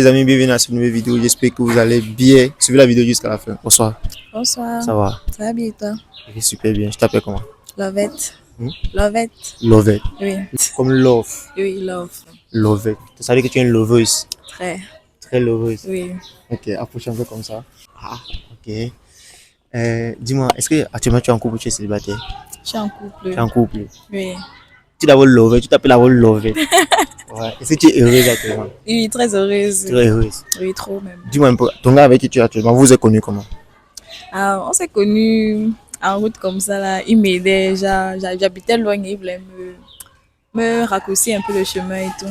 Les amis, bienvenue à cette nouvelle vidéo. J'espère que vous allez bien. Suivez la vidéo jusqu'à la fin. Bonsoir. Bonsoir. Ça va? Ça va bien et toi? Je vais super bien. Je t'appelle comment? Lovette. Hmm? Lovette. Lovette. Oui. Comme love. Oui, love. Lovette. Ça veut dire que tu es une loveuse. Très. Très loveuse. Oui. Ok, approche un peu comme ça. Ah, ok. Dis-moi, est-ce que actuellement tu es en couple ou tu es célibataire? Je suis en couple. Tu es en couple. Oui. Tu d'abord lovette, tu t'appelles d'abord lovette. Ouais. Est-ce que tu es heureuse actuellement? Oui, très heureuse. Très heureuse. Oui, trop même. Dis-moi un peu, ton gars avec qui tu es actuellement, vous vous êtes connu comment? Ah, on s'est connus en route comme ça là. Il m'aidait. J'habitais loin et il voulait me raccourcir un peu le chemin et tout.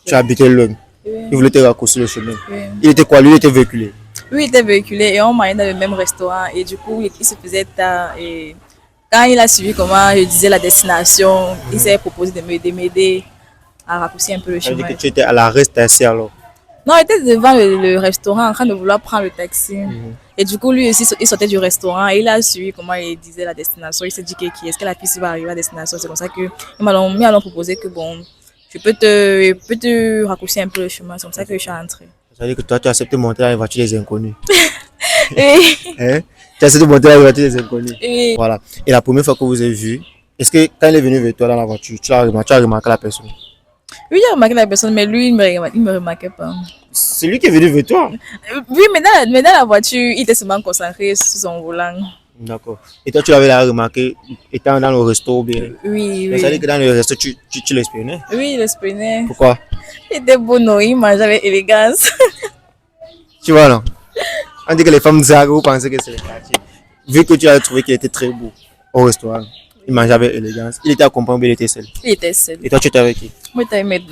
Tu habitais loin. Oui. Il voulait te raccourcir le chemin. Oui. Il était quoi? Lui, il était véhiculé. Oui, il était véhiculé et on mangeait dans le même restaurant et du coup, il se faisait tard et quand il a suivi comment je disais la destination, il s'est proposé de m'aider à raccourcir un peu le Ça veut dire chemin. que tu étais à l'arrêt assis alors. Non, il était devant le restaurant en train de vouloir prendre le taxi. Et du coup, lui aussi, il sortait du restaurant et il a suivi comment il disait la destination. Il s'est dit que est-ce que la fille va arriver à la destination. C'est comme ça qu'il m'a proposé que bon, je peux te raccourcir un peu le chemin. C'est comme ça que je suis entrée. Ça veut dire que toi, tu as accepté de monter dans les voitures des inconnus. Et, Hein? Tu as accepté de monter dans les voitures des inconnus. et Voilà. Et la première fois que vous avez vu, est-ce que quand il est venu vers toi dans la voiture, tu as remarqué la personne? oui, j'ai remarqué la personne, mais lui, il me remarquait pas. C'est lui qui est venu vers toi. Oui, mais dans la voiture, il était seulement concentré sur son volant. D'accord. Et toi, tu l'avais là remarqué étant dans le resto ou bien. Oui, Ça veut dire oui. que dans le resto, tu l'espionnais. Oui, il espionait. Pourquoi? Il était beau, non, il mangeait avec élégance. Tu vois, non? On dit que les femmes zagues, vous pensez que c'est les quartiers. Vu que tu as trouvé qu'il était très beau au restaurant, il mangeait avec élégance. Il était accompagné ou il était seul? Il était seul. Et toi, tu étais avec qui? Moi, j'étais avec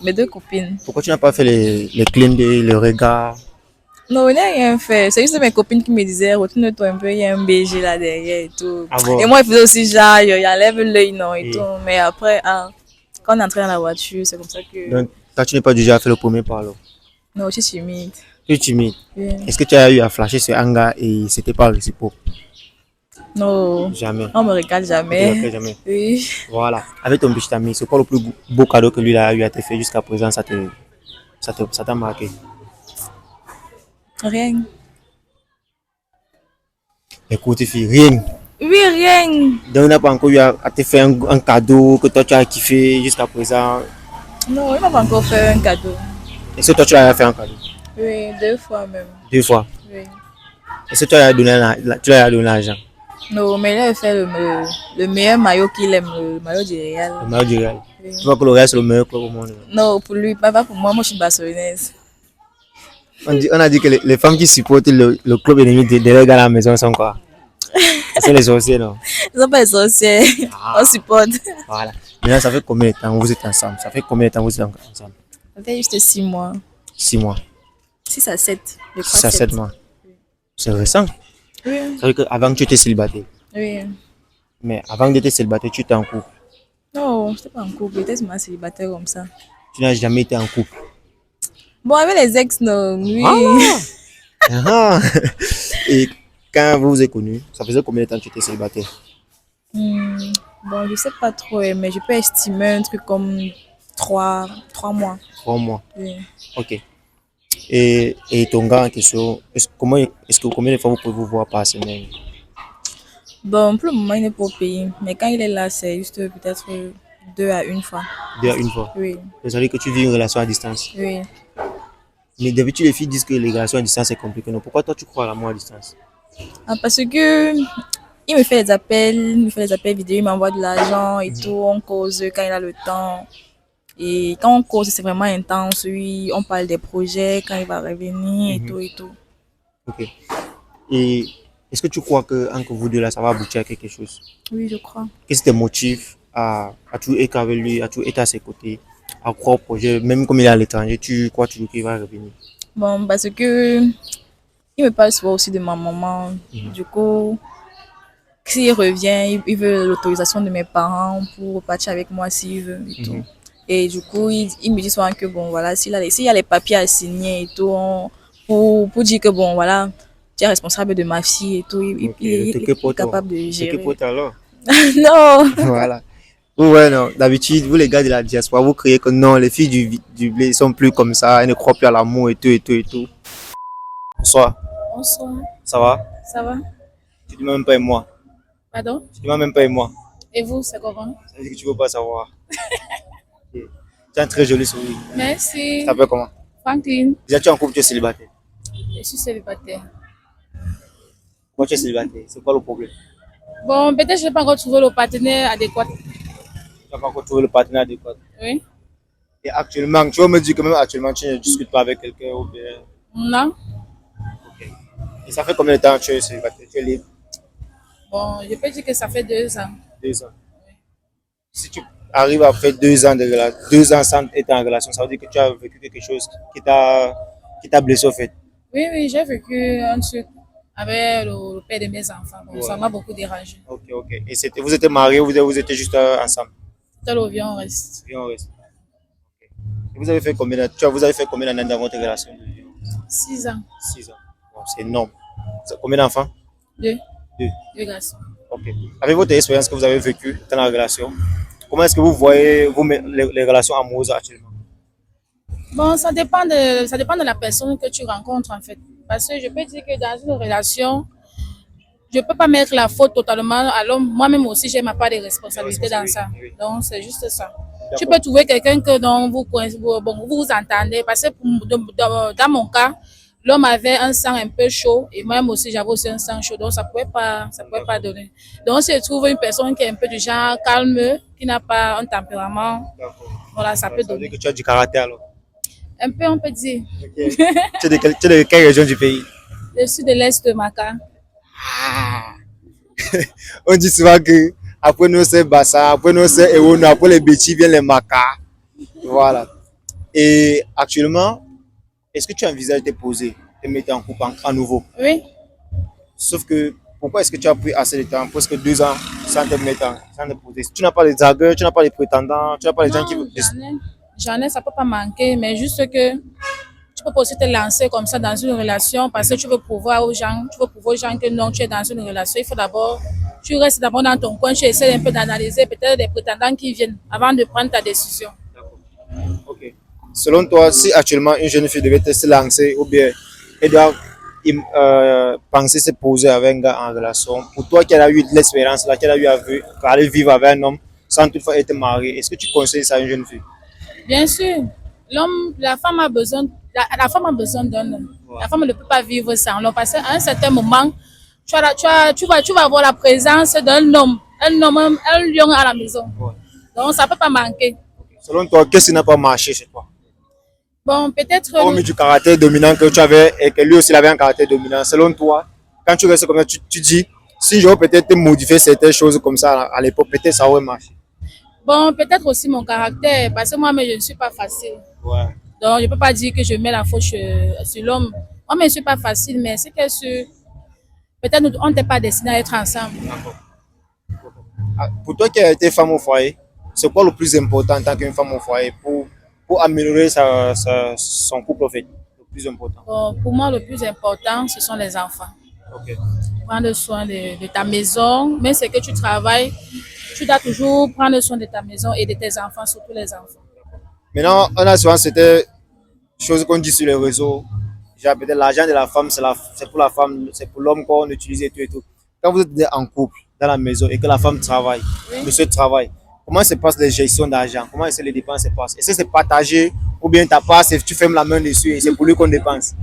mes deux copines. Pourquoi tu n'as pas fait les clins d'œil, le regard? Non, on n'a rien fait. C'est juste mes copines qui me disaient, retourne-toi un peu, il y a un BG là derrière et tout. Ah bon? Et moi, il faisait aussi genre, il enlève l'œil, non, et Et- tout. Mais après, quand on est entré dans la voiture, c'est comme ça que. Donc, toi, tu n'es pas du genre à faire le premier pas alors. Non, je suis timide. Tu es timide. Oui. Est-ce que tu as eu à flasher ce hangar et c'était pas réciproque? Non, Jamais. on me regarde Tu te jamais. rappelles jamais. Oui. Voilà. Avec ton petit ami, c'est quoi le plus beau cadeau que lui il a eu à te faire jusqu'à présent? Ça t'a marqué. Rien. Écoute, fille, rien. Oui, rien. Donc, il n'a pas encore eu à te faire un cadeau que toi tu as kiffé jusqu'à présent. Non, il m'a pas encore fait un cadeau. Est-ce que toi tu as fait un cadeau? Oui, deux fois même. 2 fois. Oui. Est-ce que tu as donné tu lui as donné l'argent? Non, mais il a fait le meilleur maillot qu'il aime, le maillot du Real. Le maillot du Real. Oui. Tu vois que le Real c'est le meilleur club au monde. Non, pour lui, pas pour moi, moi je suis barcelonaise. On a dit que les femmes qui supportent le club ennemi de leurs gars à la maison sont quoi? Ce sont les sorciers, non? Ils sont pas les sorciers, on supporte. Voilà. Maintenant, ça fait combien de temps vous êtes ensemble? Ça fait combien de temps vous êtes ensemble? Ça fait juste 6 mois. 6 mois. 6 à 7. Je crois 6 à 7 mois. C'est récent. Oui, Ça veut dire qu'avant que tu étais célibataire. oui. Mais avant d'être célibataire, tu étais en couple. Non, je n'étais pas en couple, j'étais seulement célibataire comme ça. Tu n'as jamais été en couple. Bon, avec les ex, non, oui. Ah. Et quand vous vous êtes connus, ça faisait combien de temps que tu étais célibataire? Bon, je sais pas trop, mais je peux estimer un truc comme 3 mois. 3 mois. Oui. Ok. Et ton gars en question, combien de fois vous pouvez vous voir par semaine? Bon, pour le moment, il n'est pas au pays, mais quand il est là, c'est juste peut-être 2 à 1 fois. 2 à 1 fois. Oui, Ça veut dire que tu vis une relation à distance. oui. Mais d'habitude, les filles disent que les relations à distance c'est compliqué. Non, pourquoi toi tu crois à l'amour à distance? Ah, parce que il me fait des appels vidéo, il m'envoie de l'argent et tout, on cause quand il a le temps. Et quand on cause, c'est vraiment intense, oui, on parle des projets, quand il va revenir et tout et tout. Ok. Et est-ce que tu crois que entre vous deux là, ça va aboutir à quelque chose? Oui, je crois. Qu'est-ce qui te motive à toujours être avec lui, à toujours être à ses côtés, à croire au projet, même comme il est à l'étranger, tu crois toujours qu'il va revenir? Bon, parce que il me parle souvent aussi de ma maman. Du coup, s'il revient, il veut l'autorisation de mes parents pour partir avec moi s'il veut et tout. Et du coup, il me dit souvent que bon, voilà, s'il y a les papiers à signer et tout, pour dire que bon, voilà, tu es responsable de ma fille et tout, Ok, il t'es est que pour toi. capable de T'es que gérer. pour toi alors. Non! Voilà. Ouais, non. D'habitude, vous les gars de la diaspora, vous criez que non, les filles du blé sont plus comme ça, elles ne croient plus à l'amour et tout et tout et tout. Bonsoir, Bonsoir. ça va? Ça va? Tu dis même pas et moi. Pardon? Tu dis même pas et moi. Et vous, c'est comment? Ça veut dire que tu veux pas savoir. Ok. Tu as un très joli sourire. Tu Merci. t'appelles comment? Franklin. Déjà, tu es en couple, tu es célibataire. Je suis célibataire. Moi, tu es célibataire. C'est quoi le problème? Bon, peut-être que je n'ai pas encore trouvé le partenaire adéquat. Tu n'as pas encore trouvé le partenaire adéquat. Oui? Et actuellement, tu vas me dire que même actuellement, tu ne discutes pas avec quelqu'un ou bien. Non? Ok. Et ça fait combien de temps que tu es célibataire? Tu es libre? Bon, je peux dire que ça fait 2 ans. 2 ans. Si tu arrives à faire 2 ans de relation, 2 ans sans être en relation, ça veut dire que tu as vécu quelque chose qui t'a blessé au fait. Oui, oui, j'ai vécu un truc avec le père de mes enfants. Bon, ça Ouais. m'a beaucoup dérangé. Ok, ok. Et vous étiez mariés ou vous étiez juste ensemble? Tel au vieux, on reste. Et on reste. Ok. Et vous avez fait vous avez fait combien d'années dans votre relation? 6 ans. 6 ans. Bon, c'est énorme. Combien d'enfants? 2. Deux. 2 garçons. Ok. Avec votre expérience que vous avez vécue dans la relation, comment est-ce que vous voyez les relations amoureuses actuellement? Bon, ça dépend de la personne que tu rencontres en fait. Parce que je peux dire que dans une relation, je ne peux pas mettre la faute totalement à l'homme. Moi-même aussi, j'ai ma part de responsabilité dans ça. Oui. Donc, c'est juste ça. Tu D'accord. peux trouver quelqu'un que dont vous vous entendez. Parce que dans mon cas, l'homme avait un sang un peu chaud et moi-même aussi, j'avais aussi un sang chaud. Donc, ça pouvait pas donner. Donc, si je trouve une personne qui est un peu du genre calme, qui n'a pas un tempérament, D'accord. voilà, ça peut Ça veut dire donner. que tu as du caractère alors. Un peu, on peut dire. Ok. Tu es de quelle région du pays? Je suis de l'Est de Maca. On dit souvent que après nous c'est Bassa, après nous c'est Ewono, après les Bétis viennent les Maca. Voilà. Et actuellement, est-ce que tu envisages de te poser, de te mettre en couple à nouveau? Oui. Sauf que, pourquoi est-ce que tu as pris assez de temps, presque 2 ans, sans te mettre sans te poser? Tu n'as pas les dragueurs, tu n'as pas les prétendants, tu n'as pas les gens qui Non, veulent. j'en ai, ça peut pas manquer, mais juste que tu peux pas aussi te lancer comme ça dans une relation parce que tu veux prouver aux gens que non, tu es dans une relation. Il faut d'abord, tu restes d'abord dans ton coin, tu essaies un peu d'analyser peut-être des prétendants qui viennent avant de prendre ta décision. Ok. Selon toi, si actuellement une jeune fille devait se lancer ou bien elle doit penser se poser avec un gars en relation, pour toi qui a eu de l'expérience, là, qui a eu à aller vivre avec un homme sans toutefois être marié, est-ce que tu conseilles ça à une jeune fille? Bien sûr, la femme a besoin, la femme a besoin d'un homme. Ouais. La femme ne peut pas vivre sans l'homme parce qu'à un certain moment, tu vas avoir la présence d'un homme, un lion à la maison. Ouais. Donc, ça peut pas manquer. Selon toi, qu'est-ce qui n'a pas marché chez toi? Bon, peut-être. Hormis du caractère dominant que tu avais et que lui aussi il avait un caractère dominant, selon toi, quand tu restes comme ça, tu dis, si j'aurais peut-être modifié certaines choses comme ça à l'époque, peut-être ça aurait marché. Bon, peut-être aussi mon caractère, parce que moi-même, je ne suis pas facile. Ouais. Donc, je ne peux pas dire que je mets la faute sur l'homme. Moi-même, je ne suis pas facile, mais c'est que peut-être on n'était pas destinés à être ensemble. Ah, pour toi qui as été femme au foyer, c'est quoi le plus important en tant qu'une femme au foyer pour améliorer son couple au fait? Le plus important. Bon, pour moi, le plus important, ce sont les enfants. Ok. Prendre soin de ta maison, même si que tu travailles, tu dois toujours prendre soin de ta maison et de tes enfants, surtout les enfants. Maintenant, on a souvent cette chose qu'on dit sur les réseaux. Genre, peut-être l'argent de la femme, c'est pour la femme, c'est pour l'homme qu'on utilise et tout et tout. Quand vous êtes en couple, dans la maison, et que la femme travaille, Oui. monsieur travaille, comment se passe les gestions d'argent? Comment est-ce que les dépenses se passent? Est-ce que c'est partagé ou bien t'as pas, tu fermes la main dessus et c'est pour lui qu'on dépense?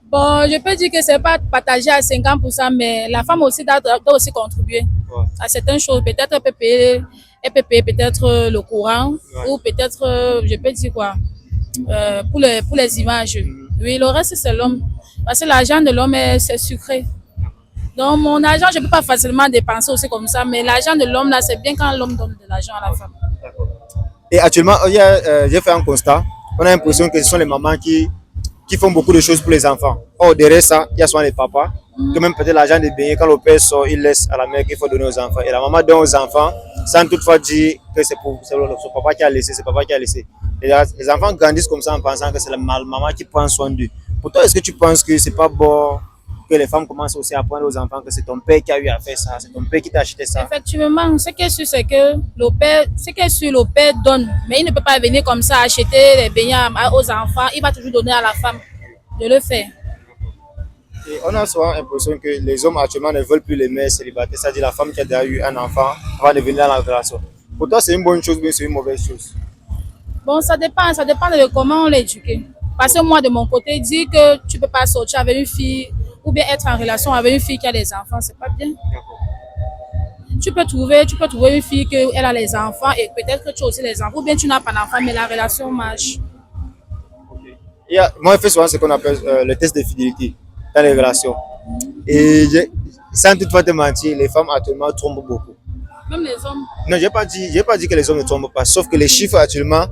Bon, je peux dire que c'est pas partagé à 50%, mais la femme aussi doit aussi contribuer Ouais. à certaines choses. Peut-être elle peut payer peut-être le courant, Ouais. ou peut-être, je peux dire quoi, pour les images. Oui, le reste, c'est l'homme. Parce que l'argent de l'homme, c'est sucré. Donc, mon argent, je ne peux pas facilement dépenser aussi comme ça, mais l'argent de l'homme, là, c'est bien quand l'homme donne de l'argent à la femme. Et actuellement, j'ai fait un constat. On a l'impression que ce sont les mamans qui font beaucoup de choses pour les enfants. Or, derrière ça, il y a souvent les papas, que même peut-être l'argent des beignets, quand le père sort, il laisse à la mère qu'il faut donner aux enfants. Et la maman donne aux enfants sans toutefois dire que c'est son papa qui a laissé, c'est papa qui a laissé. Et les enfants grandissent comme ça en pensant que c'est la maman qui prend soin d'eux. Pour toi, est-ce que tu penses que c'est pas bon que les femmes commencent aussi à apprendre aux enfants que c'est ton père qui a eu à faire ça, c'est ton père qui t'a acheté ça. Effectivement, ce qui est sûr, c'est que le père donne, mais il ne peut pas venir comme ça acheter les beignets aux enfants. Il va toujours donner à la femme de le faire. Et on a souvent l'impression que les hommes actuellement ne veulent plus les mères célibataires, c'est-à-dire la femme qui a déjà eu un enfant avant de venir dans la relation. Pour toi, c'est une bonne chose ou c'est une mauvaise chose? Bon, ça dépend de comment on l'éduque. Parce que moi, de mon côté, dire que tu peux pas sortir avec une fille ou bien être en relation avec une fille qui a des enfants, c'est pas bien. Tu peux trouver une fille qui a les enfants et peut-être que tu as aussi les enfants, ou bien tu n'as pas d'enfants, mais la relation marche. Moi, je fais souvent ce qu'on appelle le test de fidélité dans les relations. Et sans toutefois te mentir, les femmes actuellement trompent beaucoup. Même les hommes. Non, j'ai pas dit que les hommes ne trompent pas, sauf que les chiffres actuellement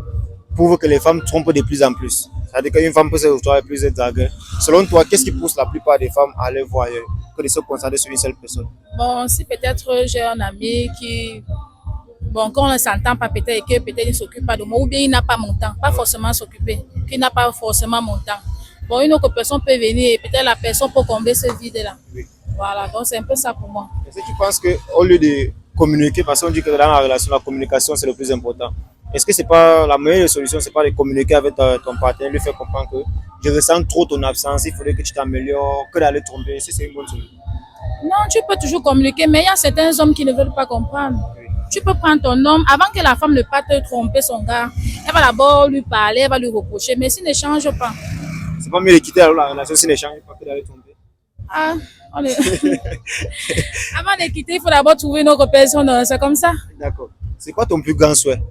prouvent que les femmes trompent de plus en plus. C'est-à-dire qu'une femme peut se retrouver avec plusieurs dragueurs. Selon toi, qu'est-ce qui pousse la plupart des femmes à aller voir ailleurs que de se concentrer sur une seule personne? Bon, si peut-être j'ai un ami qui, bon, quand on ne s'entend pas, peut-être il ne s'occupe pas de moi, ou bien il n'a pas mon temps, pas forcément s'occuper, qu'il n'a pas forcément mon temps. Bon, une autre personne peut venir et peut-être la personne peut combler ce vide-là. Oui. Voilà, donc c'est un peu ça pour moi. Est-ce que tu penses qu'au lieu de communiquer, parce qu'on dit que dans la relation, la communication c'est le plus important. Est-ce que c'est pas la meilleure solution, c'est pas de communiquer avec ton partenaire, lui faire comprendre que je ressens trop ton absence, il faudrait que tu t'améliores, que d'aller tromper, si c'est une bonne solution? Non, tu peux toujours communiquer, mais il y a certains hommes qui ne veulent pas comprendre. Oui. Tu peux prendre ton homme, avant que la femme ne parte tromper son gars, elle va d'abord lui parler, elle va lui reprocher, mais s'il ne change pas. C'est pas mieux de quitter la relation s'il ne change pas que d'aller tromper? Ah, avant de quitter, il faut d'abord trouver une autre personne, c'est comme ça. D'accord. C'est quoi ton plus grand souhait?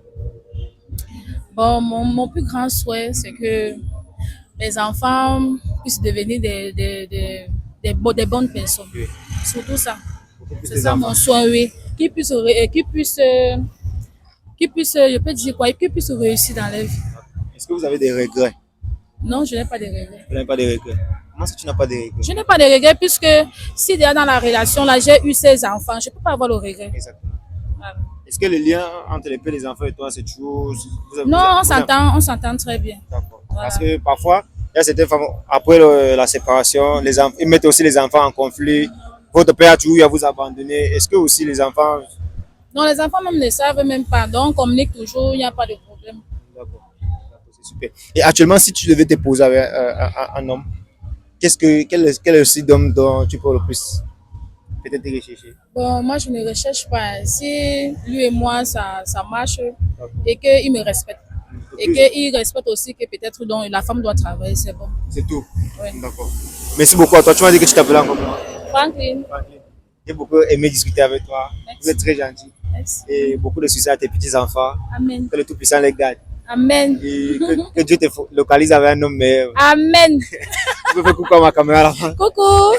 Bon, mon plus grand souhait, c'est que les enfants puissent devenir des bonnes personnes. Oui. Surtout ça. C'est ça mon souhait, oui. Qu'ils puissent, je peux dire quoi, qu'ils puissent réussir dans leur vie. Est-ce que vous avez des regrets? Non, je n'ai pas de regrets. Vous n'avez pas de regrets? Comment ça, tu n'as pas de regrets? Je n'ai pas de regrets puisque si déjà dans la relation, là, j'ai eu 16 enfants, je ne peux pas avoir le regret. Exactement. Voilà. Est-ce que le lien entre les pères des enfants et toi, c'est toujours... Non, on s'entend très bien. D'accord. Voilà. Parce que parfois, il y a certaines femmes, après la séparation, ils mettent aussi les enfants en conflit. Votre père a toujours eu à vous abandonner. Est-ce que aussi les enfants... Non, les enfants même ne savent même pas. Donc, on communique toujours, il n'y a pas de problème. D'accord. C'est super. Et actuellement, si tu devais te poser avec un homme, quel est le style d'homme dont tu peux le plus peut-être rechercher? Bon, moi, je ne recherche pas. Si lui et moi, ça marche et qu'il me respecte. Okay. Et qu'il respecte aussi que peut-être la femme doit travailler, c'est bon. C'est tout? Oui. D'accord. Merci beaucoup à toi. Tu m'as dit que tu t'appelais encore comment? Franklin. J'ai beaucoup aimé discuter avec toi. Merci. Vous êtes très gentil. Merci. Et beaucoup de succès à tes petits-enfants. Amen. Que le Tout-Puissant les garde. Amen. Et que Dieu te localise avec un homme meilleur. Amen. Tu peux faire coucou à ma caméra là. Coucou.